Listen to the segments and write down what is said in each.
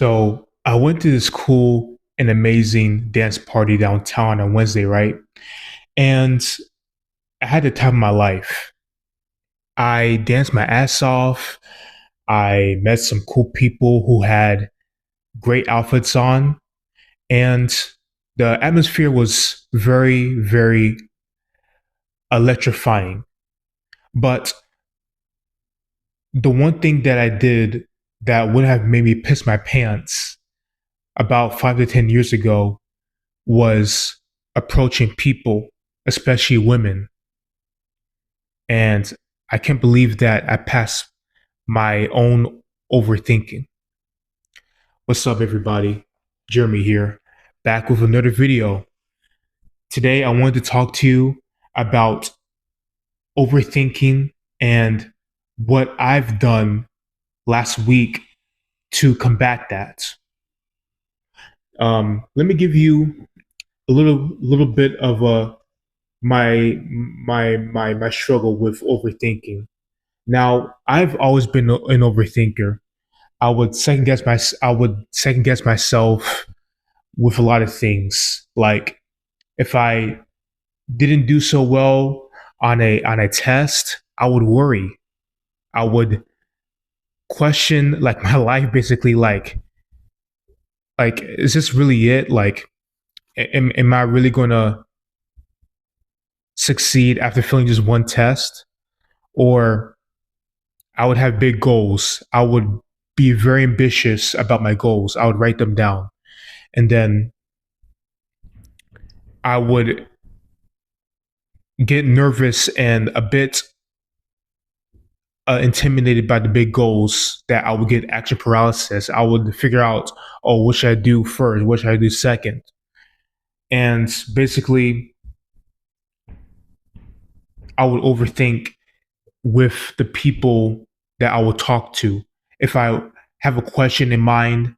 So I went to this cool and amazing dance party downtown on Wednesday, right? And I had the time of my life. I danced my ass off. I met some cool people who had great outfits on, and the atmosphere was very, very electrifying. But the one thing that I did that would have made me piss my pants about 5 to 10 years ago was approaching people, especially women. And I can't believe that I passed my own overthinking. What's up, everybody? Jeremy here, back with another video. Today, I wanted to talk to you about overthinking and what I've done last week to combat that. Let me give you a little bit of my struggle with overthinking. Now, I've always been an overthinker. I would second guess myself with a lot of things. Like if I didn't do so well on a test, I would worry. I would question like my life basically like is this really it? Like am I really going to succeed after failing just one test? Or I would have big goals. I would be very ambitious about my goals. I would write them down. And then I would get nervous and a bit intimidated by the big goals that I would get action paralysis. I would figure out, oh, what should I do first? What should I do second? And basically, I would overthink with the people that I would talk to. If I have a question in mind,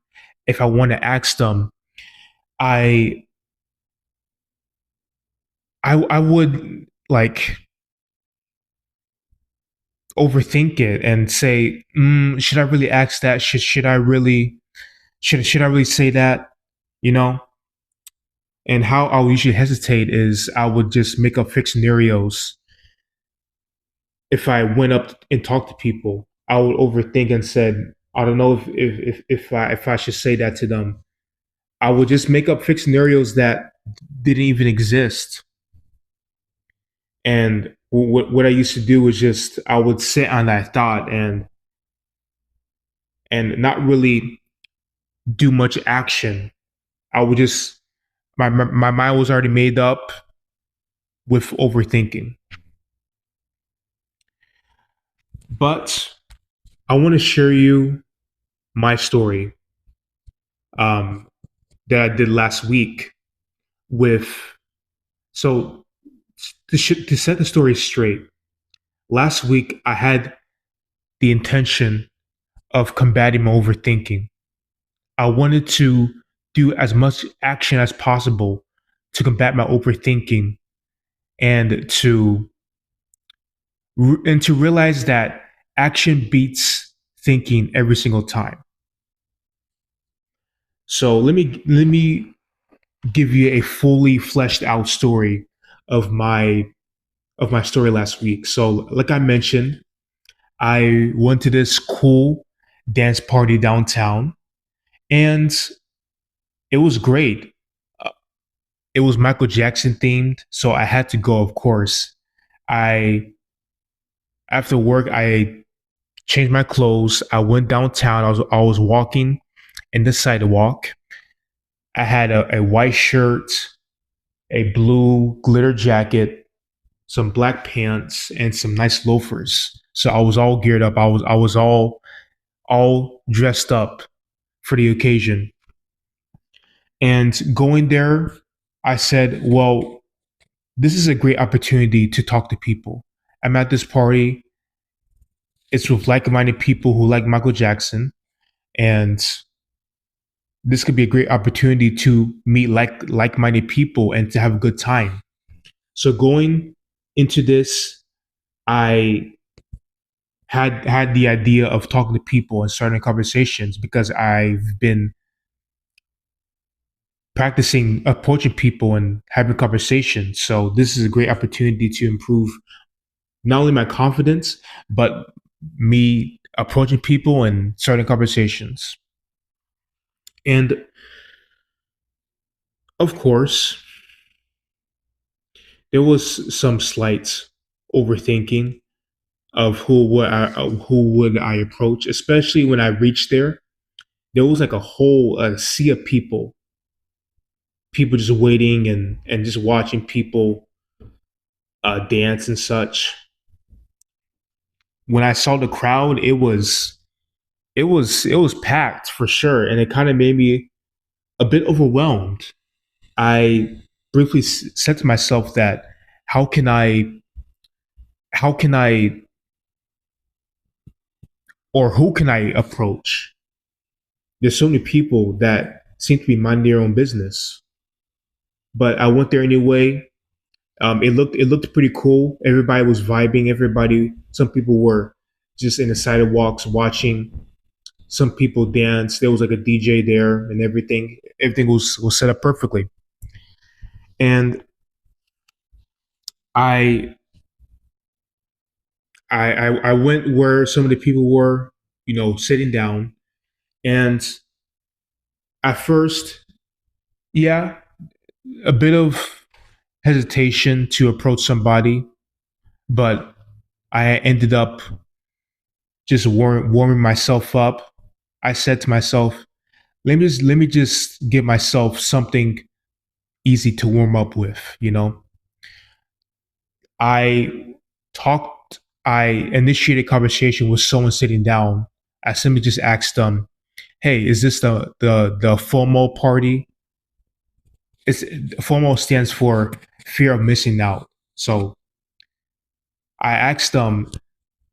if I want to ask them, I I would like overthink it and say, should I really ask that? Should I really say that? You know? And how I would usually hesitate is I would just make up fixed scenarios. If I went up and talked to people, I would overthink and said, I don't know if I should say that to them. I would just make up fixed scenarios that didn't even exist. And what I used to do was just I would sit on that thought and not really do much action. I would just my mind was already made up with overthinking. But I want to share you my story um, that I did last week with so to set the story straight. Last week I had the intention of combating my overthinking. I wanted to do as much action as possible to combat my overthinking and to realize that action beats thinking every single time. So let me give you a fully fleshed out story of my story last week. So like I mentioned, I went to this cool dance party downtown and it was great. Uh, It was Michael Jackson themed, so I had to go, of course. I After work I changed my clothes. I went downtown. I was walking in the sidewalk. I had a white shirt, a blue glitter jacket, some black pants, and some nice loafers. So I was all geared up. I was all dressed up for the occasion. And going there, I said, well, this is a great opportunity to talk to people. I'm at this party. It's with like-minded people who like Michael Jackson, and this could be a great opportunity to meet like-minded people and to have a good time. So going into this, I had the idea of talking to people and starting conversations because I've been practicing approaching people and having conversations. So this is a great opportunity to improve not only my confidence, but me approaching people and starting conversations. And of course, there was some slight overthinking of who would I approach, especially when I reached there. There was like a whole sea of people just waiting and just watching people dance and such. When I saw the crowd, it was packed for sure, and it kind of made me a bit overwhelmed. I briefly said to myself that how can I how can I or who can I approach? There's so many people that seem to be minding their own business, but I went there anyway. It looked pretty cool. Everybody was vibing. Some people were just in the sidewalks watching. Some people danced. There was like a DJ there and everything. Everything was set up perfectly. And I I went where some of the people were, sitting down. And at first, yeah, a bit of hesitation to approach somebody, but I ended up just warming myself up. I said to myself, let me just give myself something easy to warm up with. I I initiated conversation with someone sitting down. I simply just asked them, "Hey, is this the FOMO party?" FOMO stands for fear of missing out. So I asked them,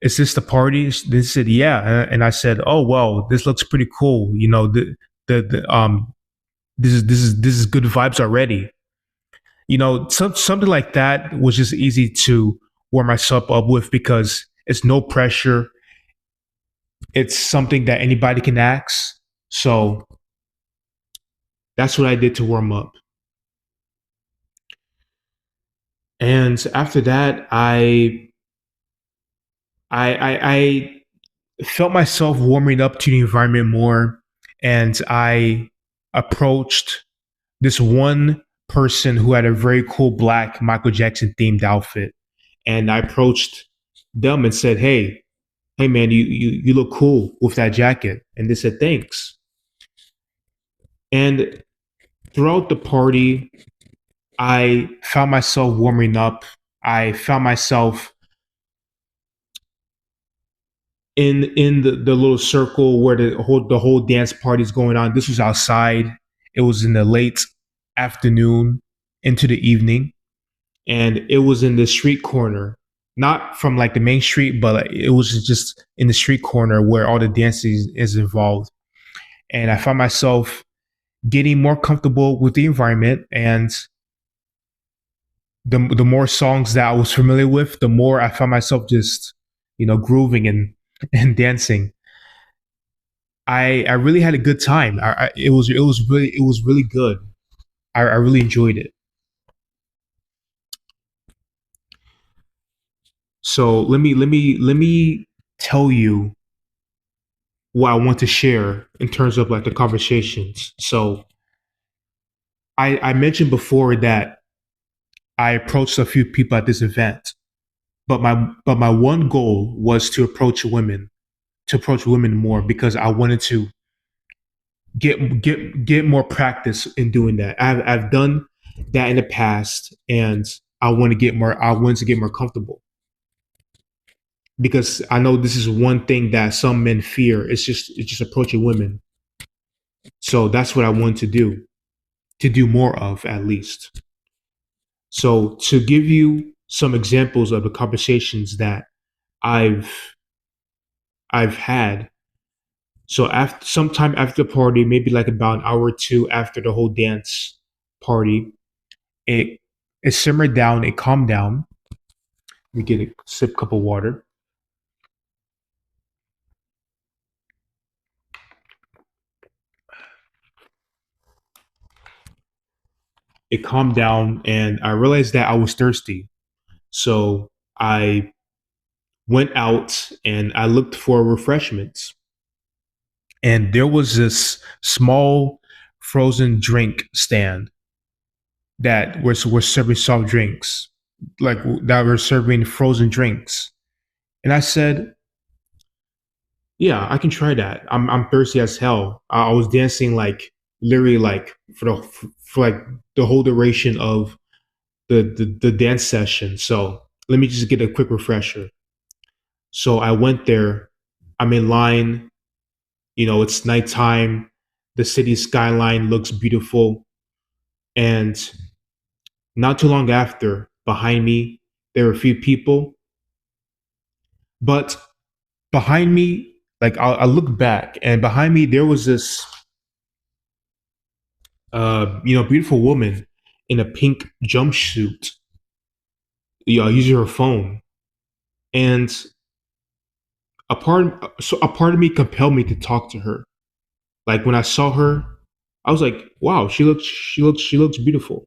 "Is this the party?" They said, "Yeah," and I said, "Oh well, this looks pretty cool. The this is good vibes already." Something like that was just easy to warm myself up with because it's no pressure. It's something that anybody can ask. So that's what I did to warm up. And after that, I felt myself warming up to the environment more, and I approached this one person who had a very cool black Michael Jackson themed outfit, and I approached them and said, "Hey man, you look cool with that jacket," and they said thanks. And throughout the party, I found myself warming up. I found myself in the little circle where the whole dance party is going on. This was outside. It was in the late afternoon into the evening, and it was in the street corner, not from like the main street, but like, it was just in the street corner where all the dancing is involved. And I found myself getting more comfortable with the environment, and the more songs that I was familiar with, the more I found myself just grooving and dancing. I really had a good time. It was really good. I really enjoyed it. So let me tell you what I want to share in terms of like the conversations. So I mentioned before that I approached a few people at this event, but my one goal was to approach women more because I wanted to get more practice in doing that. I've done that in the past, and I want to get more comfortable because I know this is one thing that some men fear. It's just approaching women. So that's what I want to do more of at least. So to give you some examples of the conversations that I've I've had. So after sometime after the party, maybe like about an hour or two after the whole dance party, it it simmered down, it calmed down. We get a sip cup of water. it calmed down, and I realized that I was thirsty. So I went out and I looked for refreshments. And there was this small frozen drink stand that was serving soft drinks, like that were serving frozen drinks. And I said, "Yeah, I can try that. I'm thirsty as hell." I was dancing like literally like for like the whole duration of the dance session. So let me just get a quick refresher. So I went there. I'm in line. You know, it's nighttime. The city skyline looks beautiful. And not too long after, behind me, there were a few people. But behind me, like I look back, and behind me there was this, beautiful woman in a pink jumpsuit, using her phone, and a part of me compelled me to talk to her. Like when I saw her, I was like, "Wow, she looks beautiful,"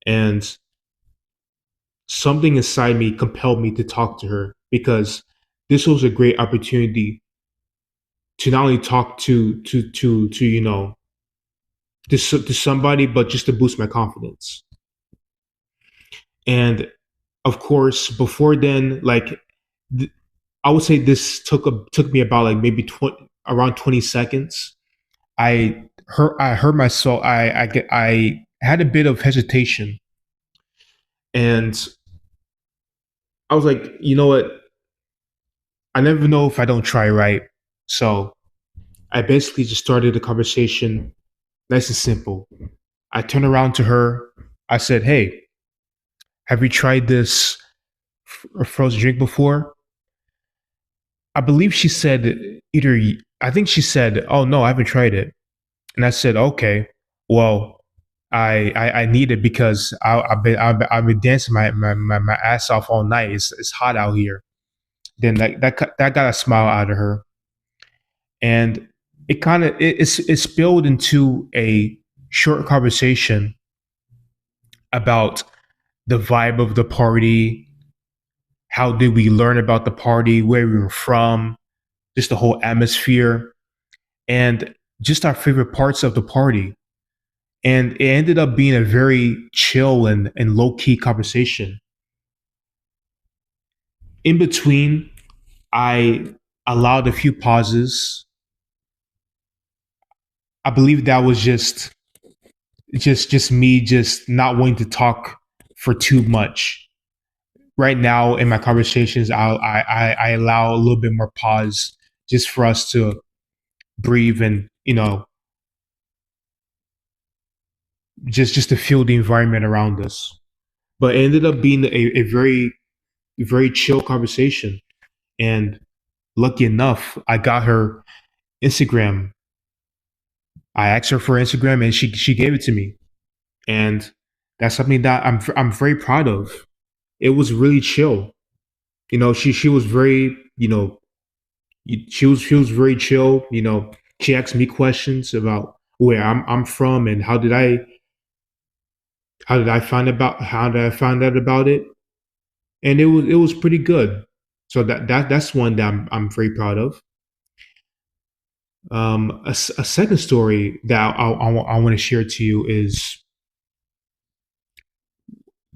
and something inside me compelled me to talk to her because this was a great opportunity to not only talk to to somebody, but just to boost my confidence. And of course, before then, like th- I would say this took me about like maybe around 20 seconds. I heard myself. I had a bit of hesitation, and I was like, you know what? I never know if I don't try right. So I basically just started the conversation nice and simple. I turned around to her. I said, "Hey, have you tried this frozen drink before?" I believe she said I think she said, "Oh no, I haven't tried it." And I said, "Okay, well, I need it because I've been dancing my ass off all night. It's hot out here." Then that got a smile out of her, and it spilled into a short conversation about the vibe of the party, how did we learn about the party, where we were from, just the whole atmosphere, and just our favorite parts of the party. And it ended up being a very chill and low key conversation. In between, I allowed a few pauses. I believe that was just me just not wanting to talk for too much. Right now in my conversations, I allow a little bit more pause just for us to breathe and just to feel the environment around us. But it ended up being a very chill conversation. And lucky enough, I got her Instagram. I asked her for Instagram, and she gave it to me. And that's something that I'm very proud of. It was really chill. She was very she was very chill. She asked me questions about where I'm from and how did I find out about it, and it was pretty good. So that's one that I'm very proud of. A second story that I want to share to you is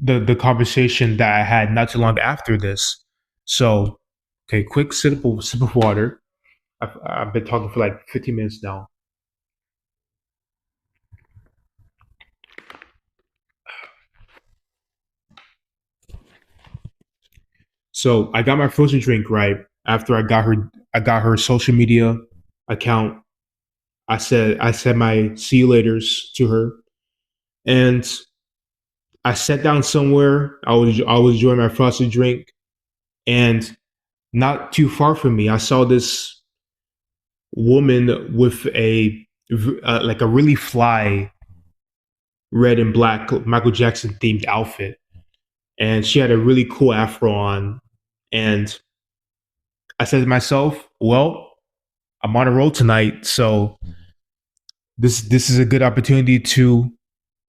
the conversation that I had not too long after this. So, okay, quick sip of water. I've been talking for like 15 minutes now. So I got my frozen drink right after I got her social media account. I said my see you laters to her, and I sat down somewhere. I was enjoying my frosted drink, and not too far from me, I saw this woman with like a really fly red and black Michael Jackson themed outfit, and she had a really cool afro on. And I said to myself, "Well, I'm on a roll tonight, so this is a good opportunity to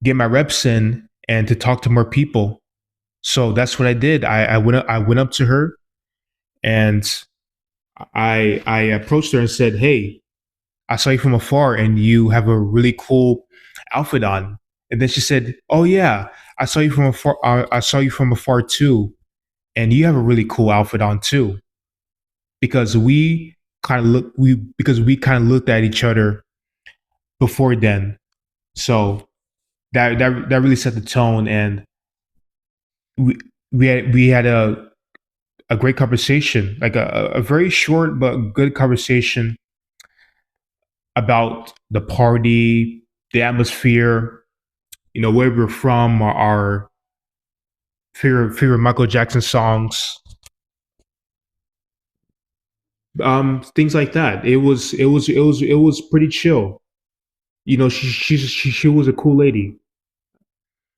get my reps in and to talk to more people. So that's what I did. I went up to her and I approached her and said, "Hey, I saw you from afar and you have a really cool outfit on." And then she said, "Oh yeah, I saw you from afar. I saw you from afar too, and you have a really cool outfit on too." Because we kind of looked at each other before then. So that really set the tone, and we we had a great conversation, like a very short but good conversation about the party, the atmosphere, where we're from, our favorite Michael Jackson songs, things like that. It was pretty chill. She was a cool lady.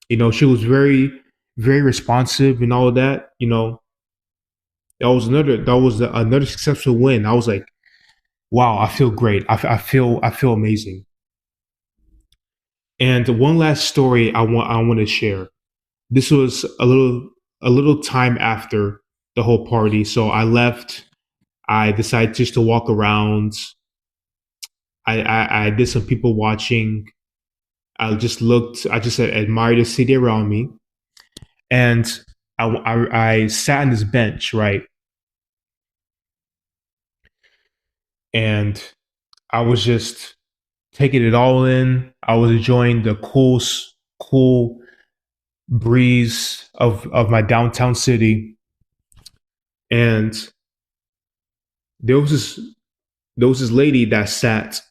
She was very responsive and all of that. That was another successful win. I was like, wow, I feel great. I feel amazing. And one last story I want to share. This was a little time after the whole party, so I left. I decided just to walk around. I did some people watching. I just admired the city around me, and I sat on this bench, right, and I was just taking it all in. I was enjoying the cool breeze of my downtown city, and there was this there was this lady that sat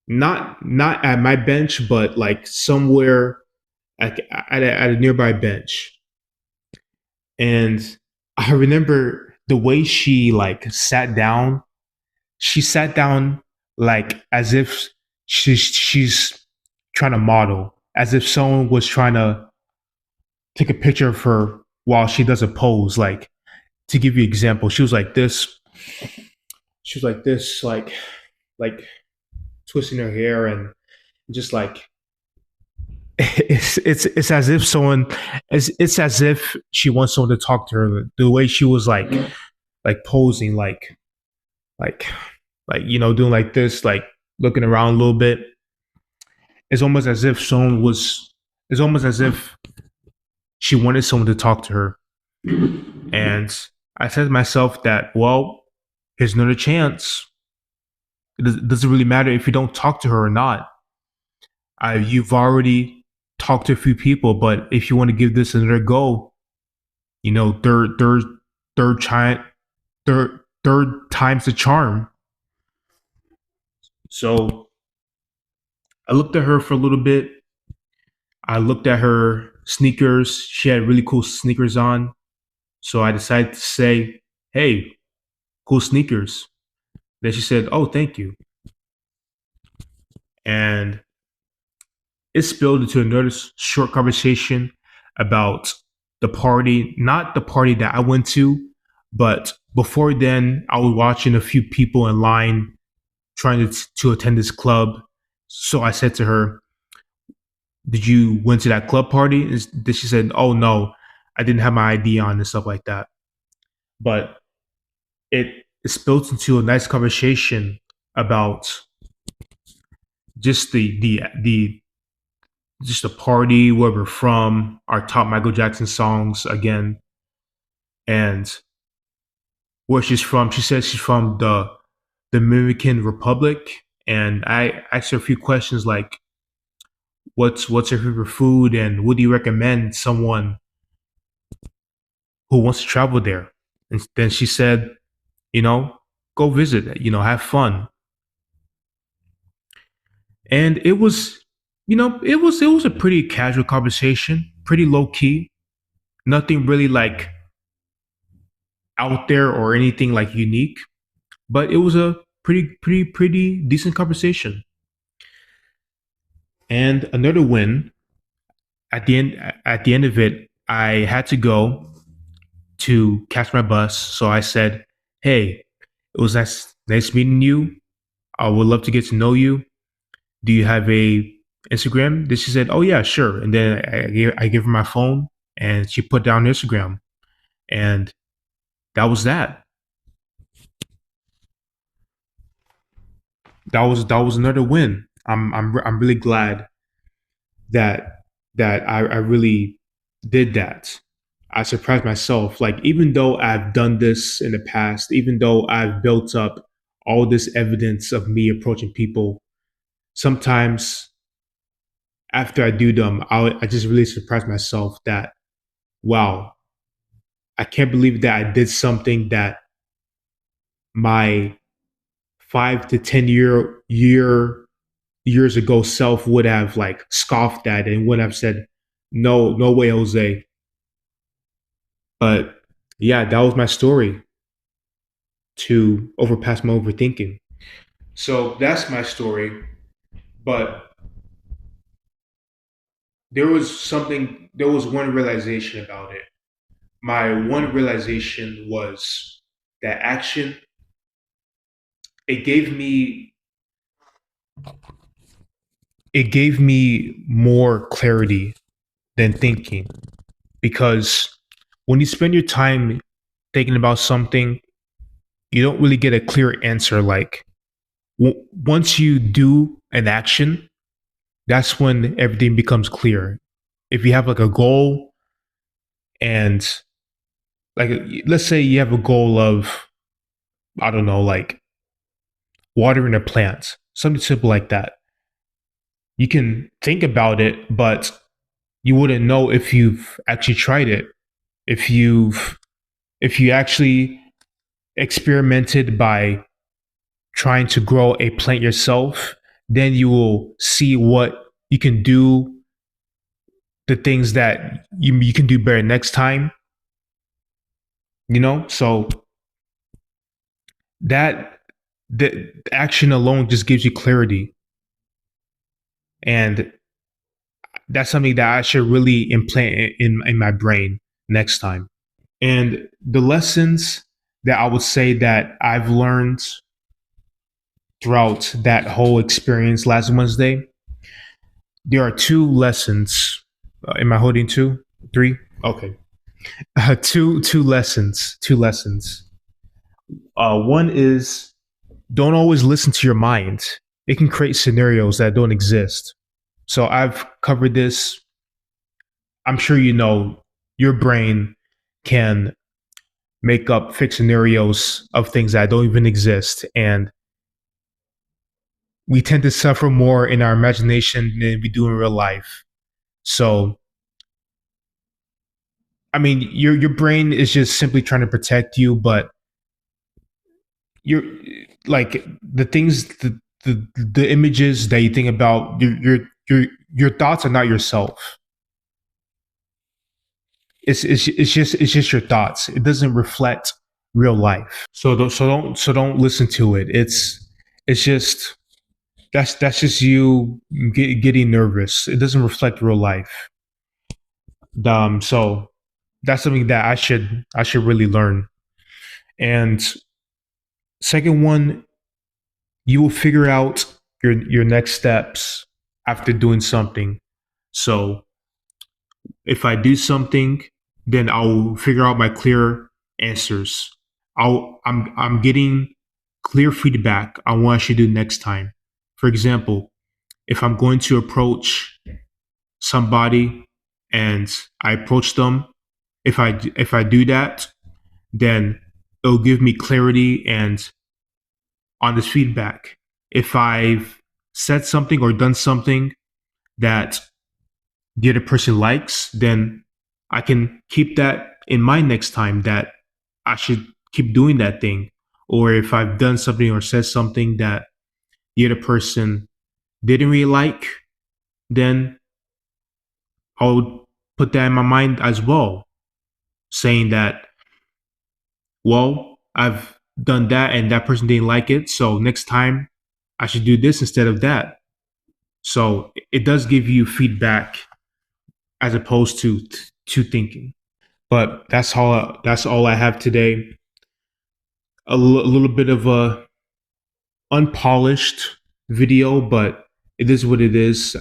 not at my bench, but like somewhere at a nearby bench. And I remember the way she like sat down. She sat down like as if she's trying to model, as if someone was trying to take a picture of her while she does a pose. Like, to give you an example, she was like this. She was like this, like twisting her hair and just like it's as if it's as if she wants someone to talk to her. The way she was like posing, like doing like this, like looking around a little bit. It's almost as if someone was. It's almost as if she wanted someone to talk to her. And I said to myself that, well, here's another chance. It doesn't really matter if you don't talk to her or not. You've already talked to a few people, but if you want to give this another go, third time, third time's the charm. So I looked at her for a little bit. I looked at her sneakers. She had really cool sneakers on. So I decided to say, "Hey, cool sneakers." Then she said, "Oh, thank you." And it spilled into another short conversation about the party, not the party that I went to, but before then, I was watching a few people in line trying to attend this club. So I said to her, "Did you went to that club party?" And then she said, "Oh no, I didn't have my ID on," and stuff like that. But it spilled into a nice conversation about just the just the party, where we're from, our top Michael Jackson songs again, and where she's from. She says she's from the Dominican Republic, and I asked her a few questions like, what's her favorite food, and would you recommend someone who wants to travel there? And then she said, you know, go visit, have fun. And it was, it was a pretty casual conversation, pretty low key, nothing really like out there or anything like unique, but it was a pretty decent conversation. And another win at the end of it, I had to go to catch my bus. So I said, "Hey, it was nice meeting you. I would love to get to know you. Do you have a Instagram? Then she said, oh yeah, sure. And then I gave her my phone and she put down Instagram. And that was that. That was another win. I'm really glad that I really did that. I surprised myself. Like, even though I've done this in the past, even though I've built up all this evidence of me approaching people, sometimes after I do them, I just really surprise myself that, wow, I can't believe that I did something that my 5 to 10 years ago self would have like scoffed at and would have said, no, no way, Jose. But yeah, that was my story to overpass my overthinking. So that's my story. But there was one realization about it. My one realization was that action, it gave me it gave me more clarity than thinking, because when you spend your time thinking about something, you don't really get a clear answer. Like, once you do an action, that's when everything becomes clear. If you have like a goal, and like, let's say you have a goal of, I don't know, like watering a plant, something simple like that. You can think about it, but you wouldn't know if you've actually tried it. If you actually experimented by trying to grow a plant yourself, then you will see what you can do, the things that you can do better next time, So that the action alone just gives you clarity. And that's something that I should really implant in my brain next time. And the lessons that I would say that I've learned throughout that whole experience last Wednesday, there are two lessons. Am I holding two, three? Okay, two lessons. Two lessons. One is, don't always listen to your mind. It can create scenarios that don't exist. So I've covered this. I'm sure you know your brain can make up fake scenarios of things that don't even exist. And we tend to suffer more in our imagination than we do in real life. So, I mean, your brain is just simply trying to protect you, but you're like the images that you think about, your thoughts are not yourself. It's just your thoughts. It doesn't reflect real life. So don't listen to it. It's just that's just you getting nervous. It doesn't reflect real life. So that's something that I should really learn. And second one, you will figure out your next steps after doing something. So if I do something, then I'll figure out my clear answers. I'm getting clear feedback on what I should do next time. For example, if I'm going to approach somebody and I approach them, if I do that, then it'll give me clarity and honest feedback. If I've said something or done something that the other person likes, then I can keep that in mind next time, that I should keep doing that thing. Or if I've done something or said something that the other person didn't really like, then I'll put that in my mind as well, saying that, well, I've done that and that person didn't like it. So next time I should do this instead of that. So it does give you feedback as opposed to thinking. But that's all I have today. A little bit of a unpolished video, but it is what it is.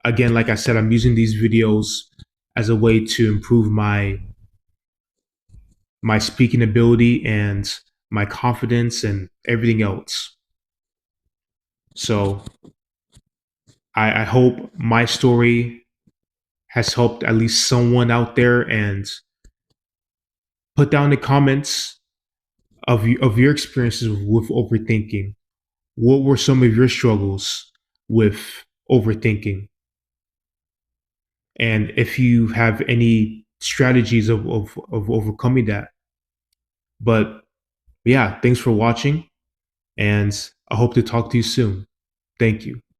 Again, like I said, I'm using these videos as a way to improve my speaking ability and my confidence and everything else. So I hope my story has helped at least someone out there, and put down the comments of your experiences with overthinking. What were some of your struggles with overthinking? And if you have any strategies of overcoming that. But yeah, thanks for watching, and I hope to talk to you soon. Thank you.